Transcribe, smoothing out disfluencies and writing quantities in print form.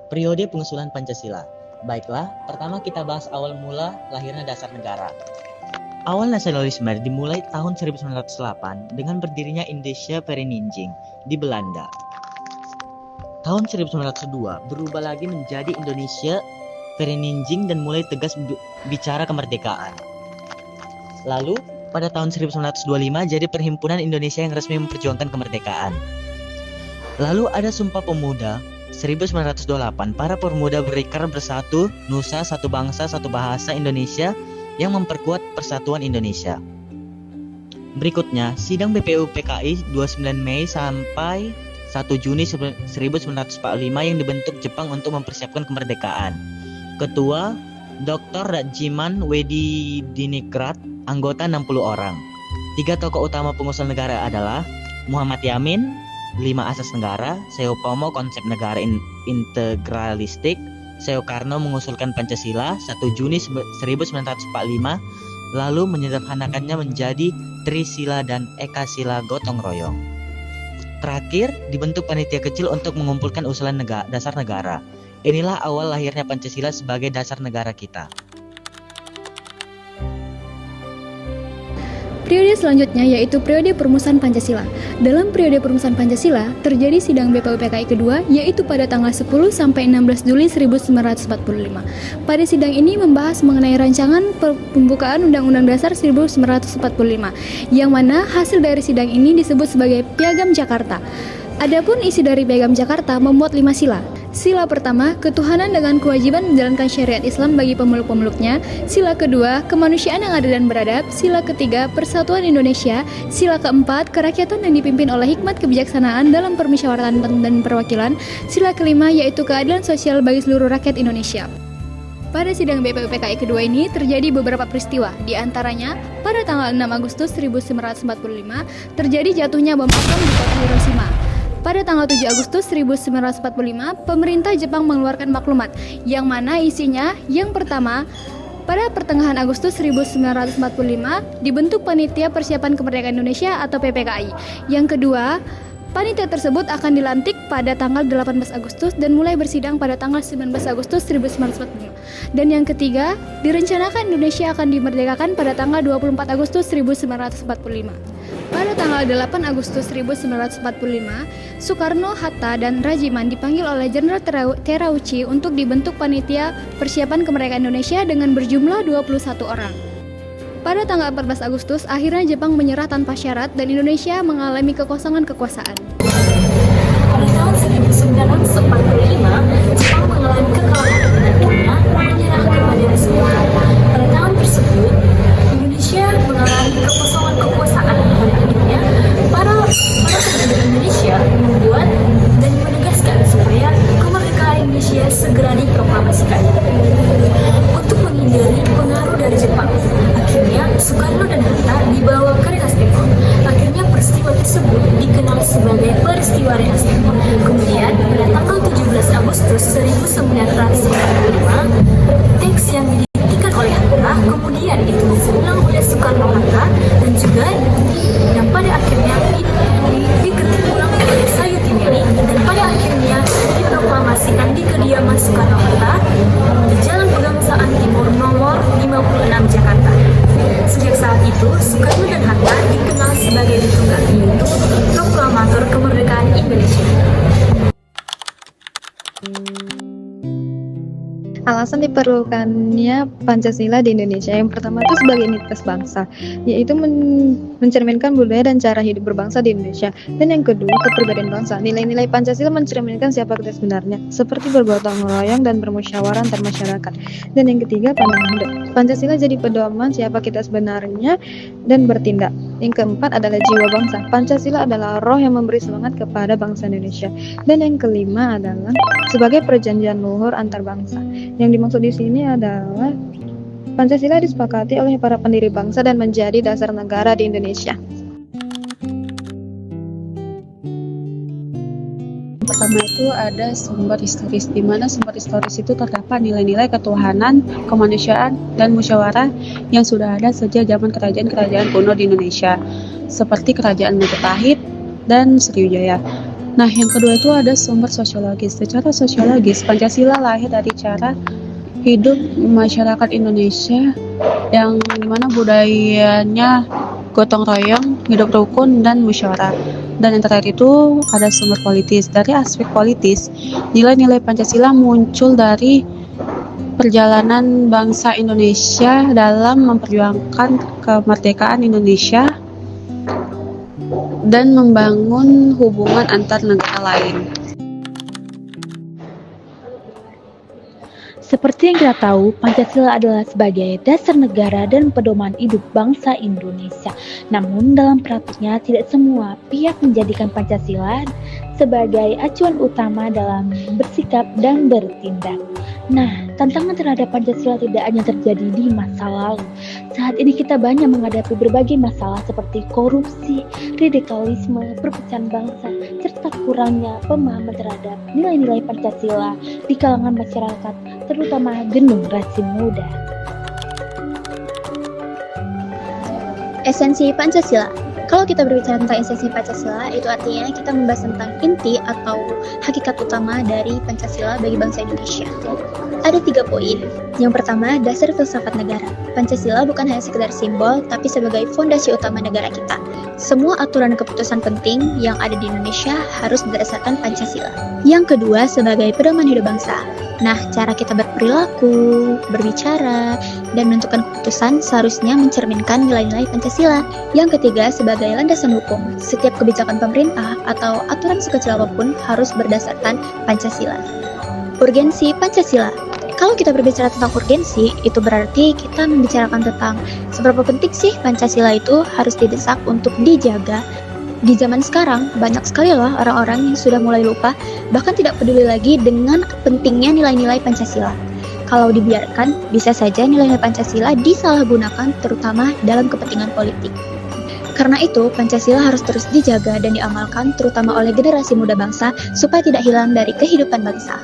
Periode pengusulan Pancasila. Baiklah, pertama kita bahas awal mula lahirnya dasar negara. Awal nasionalisme dimulai tahun 1908 dengan berdirinya Indische Vereniging di Belanda. Tahun 1902 berubah lagi menjadi Indonesia Vereniging dan mulai tegas bicara kemerdekaan. Lalu, pada tahun 1925 jadi Perhimpunan Indonesia yang resmi memperjuangkan kemerdekaan. Lalu ada Sumpah Pemuda 1928, para pemuda berikrar bersatu, nusa, satu bangsa, satu bahasa Indonesia yang memperkuat persatuan Indonesia. Berikutnya, sidang BPU PKI 29 Mei sampai 1 Juni 1945 yang dibentuk Jepang untuk mempersiapkan kemerdekaan. Ketua Dr. Rajiman Wedidiningrat, anggota 60 orang. 3 tokoh utama pengusul negara adalah Muhammad Yamin, 5 asas negara, Soepomo konsep negara integralistik, Soekarno mengusulkan Pancasila 1 Juni 1945, lalu menyederhanakannya menjadi Trisila dan Ekasila gotong royong. Terakhir, dibentuk panitia kecil untuk mengumpulkan usulan dasar negara. Inilah awal lahirnya Pancasila sebagai dasar negara kita. Periode selanjutnya yaitu periode perumusan Pancasila. Dalam periode perumusan Pancasila, terjadi sidang BPU PKI kedua yaitu pada tanggal 10 sampai 16 Juli 1945. Pada sidang ini membahas mengenai rancangan pembukaan Undang-Undang Dasar 1945, yang mana hasil dari sidang ini disebut sebagai Piagam Jakarta. Adapun isi dari Piagam Jakarta memuat 5 sila. Sila pertama, ketuhanan dengan kewajiban menjalankan syariat Islam bagi pemeluk-pemeluknya. Sila kedua, kemanusiaan yang adil dan beradab. Sila ketiga, persatuan Indonesia. Sila keempat, kerakyatan yang dipimpin oleh hikmat kebijaksanaan dalam permusyawaratan dan perwakilan. Sila kelima, yaitu keadilan sosial bagi seluruh rakyat Indonesia. Pada sidang BPU PKI kedua ini terjadi beberapa peristiwa, di antaranya pada tanggal 6 Agustus 1945 terjadi jatuhnya bom atom di kota Hiroshima. Pada tanggal 7 Agustus 1945, pemerintah Jepang mengeluarkan maklumat, yang mana isinya yang pertama, pada pertengahan Agustus 1945 dibentuk Panitia Persiapan Kemerdekaan Indonesia atau PPKI. Yang kedua, panitia tersebut akan dilantik pada tanggal 18 Agustus dan mulai bersidang pada tanggal 19 Agustus 1945. Dan yang ketiga, direncanakan Indonesia akan dimerdekakan pada tanggal 24 Agustus 1945. Pada tanggal 8 Agustus 1945, Soekarno, Hatta, dan Rajiman dipanggil oleh Jenderal Terauchi untuk dibentuk Panitia Persiapan Kemerdekaan Indonesia dengan berjumlah 21 orang. Pada tanggal 14 Agustus, akhirnya Jepang menyerah tanpa syarat dan Indonesia mengalami kekosongan kekuasaan. Pada tahun 1945, Jepang mengalami kekalahan dan akhirnya menyerah kepada Soekarno. Pada tahun tersebut, Indonesia mengalami kekosongan kekuasaan. Pada akhirnya, para penduduk Indonesia membuat dan menegaskan supaya kemerdekaan Indonesia segera diproklamasikan. Untuk menghindari pengaruh dari Jepang, akhirnya Soekarno dan Hatta dibawa ke Rengas Dengklok. Akhirnya peristiwa tersebut dikenal sebagai peristiwa Rengas Dengklok. Kemudian pada tanggal 17 Agustus 1945, alasan diperlukannya Pancasila di Indonesia. Yang pertama itu sebagai entitas bangsa, yaitu mencerminkan budaya dan cara hidup berbangsa di Indonesia. Dan yang kedua, kepribadian bangsa. Nilai-nilai Pancasila mencerminkan siapa kita sebenarnya, seperti bergotong royong dan bermusyawarah antar masyarakat. Dan yang ketiga, pandangan hidup. Pancasila jadi pedoman siapa kita sebenarnya dan bertindak. Yang keempat adalah jiwa bangsa. Pancasila adalah roh yang memberi semangat kepada bangsa Indonesia. Dan yang kelima adalah sebagai perjanjian luhur antar bangsa. Yang dimaksud di sini adalah Pancasila disepakati oleh para pendiri bangsa dan menjadi dasar negara di Indonesia. Pertama itu ada sumber historis, di mana sumber historis itu terdapat nilai-nilai ketuhanan, kemanusiaan, dan musyawarah yang sudah ada sejak zaman kerajaan-kerajaan kuno di Indonesia, seperti Kerajaan Majapahit dan Sriwijaya. Nah, yang kedua itu ada sumber sosiologis. Secara sosiologis, Pancasila lahir dari cara hidup masyarakat Indonesia yang dimana budayanya gotong royong, hidup rukun, dan musyawarah. Dan yang terakhir itu ada sumber politis. Dari aspek politis, nilai-nilai Pancasila muncul dari perjalanan bangsa Indonesia dalam memperjuangkan kemerdekaan Indonesia dan membangun hubungan antar negara lain. Seperti yang kita tahu, Pancasila adalah sebagai dasar negara dan pedoman hidup bangsa Indonesia. Namun dalam praktiknya tidak semua pihak menjadikan Pancasila sebagai acuan utama dalam bersikap dan bertindak. Nah, tantangan terhadap Pancasila tidak hanya terjadi di masa lalu. Saat ini kita banyak menghadapi berbagai masalah seperti korupsi, radikalisme, perpecahan bangsa, serta kurangnya pemahaman terhadap nilai-nilai Pancasila di kalangan masyarakat, terutama generasi muda. Esensi Pancasila. Kalau kita berbicara tentang esensi Pancasila, itu artinya kita membahas tentang inti atau hakikat utama dari Pancasila bagi bangsa Indonesia. Ada 3 poin. Yang pertama, dasar filsafat negara. Pancasila bukan hanya sekedar simbol, tapi sebagai fondasi utama negara kita. Semua aturan keputusan penting yang ada di Indonesia harus berdasarkan Pancasila. Yang kedua, sebagai pedoman hidup bangsa. Nah, cara kita berperilaku, berbicara, dan menentukan keputusan seharusnya mencerminkan nilai-nilai Pancasila. Yang ketiga, sebagai landasan hukum. Setiap kebijakan pemerintah atau aturan sekecil apapun harus berdasarkan Pancasila. Urgensi Pancasila. Kalau kita berbicara tentang urgensi, itu berarti kita membicarakan tentang seberapa penting sih Pancasila itu harus didesak untuk dijaga. Di zaman sekarang, banyak sekali loh orang-orang yang sudah mulai lupa, bahkan tidak peduli lagi dengan pentingnya nilai-nilai Pancasila. Kalau dibiarkan, bisa saja nilai-nilai Pancasila disalahgunakan terutama dalam kepentingan politik. Karena itu, Pancasila harus terus dijaga dan diamalkan terutama oleh generasi muda bangsa supaya tidak hilang dari kehidupan bangsa.